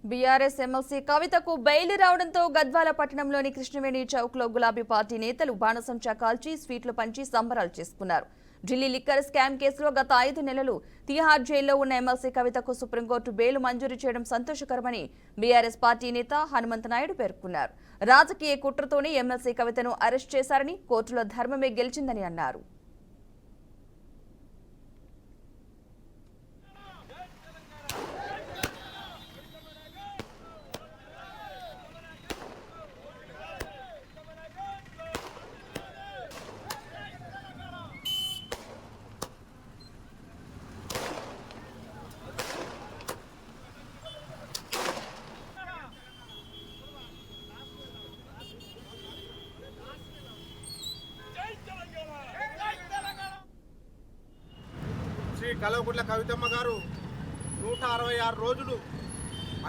BRS MLC కవితకు bail రావడంతో గద్వాల పట్టణంలోని కృష్ణవేణి చౌక్లో గులాబీ పార్టీ నేతలు బాణసంచా కాల్చి స్వీట్లు పంచి సంబరాలు చేసుకున్నారు. ఢిల్లీ లిక్కర్ స్కామ్ కేసులో గత 5 నెలలు తిహార్ జైల్లో ఉన్న ఎమ్మెల్సీ కవితకు సుప్రీంకోర్టు బెయిల్ మంజూరు చేయడం సంతోషకరమని బీఆర్ఎస్ పార్టీ నేత హనుమంతనాయుడు పేర్కొన్నారు. రాజకీయ కుట్రతోనే ఎమ్మెల్సీ కవితను అరెస్ట్ చేశారని, కోర్టులో ధర్మమే గెలిచిందని అన్నారు. శ్రీ కల్వకుంట్ల కవితమ్మ గారు 166 రోజులు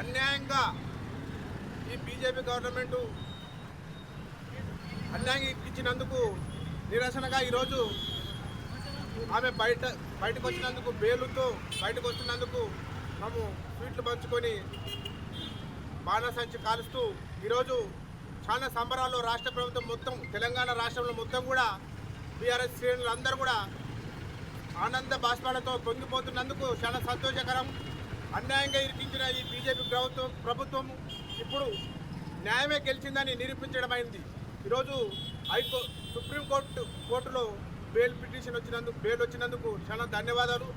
అన్యాయంగా ఈ బీజేపీ గవర్నమెంట్ అన్యాయంగా ఇచ్చినందుకు నిరసనగా ఈరోజు ఆమె బయటకు వచ్చినందుకు బెయిలుతో బయటకు వస్తున్నందుకు మేము స్వీట్లు పంచుకొని బాణసంచి కాలుస్తూ ఈరోజు చాలా సంబరాల్లో రాష్ట్ర ప్రభుత్వం మొత్తం తెలంగాణ రాష్ట్రంలో మొత్తం కూడా బీఆర్ఎస్ శ్రేణులు అందరూ కూడా ఆనంద బాష్పాలతో పొంగిపోతున్నందుకు చాలా సంతోషకరం. అన్యాయంగా ఇరికించిన ఈ బీజేపీ ప్రభుత్వం ఇప్పుడు న్యాయమే గెలిచిందని నిరూపించడమైంది. ఈరోజు సుప్రీంకోర్టులో బెయిల్ పిటిషన్ బెయిల్ వచ్చినందుకు చాలా ధన్యవాదాలు.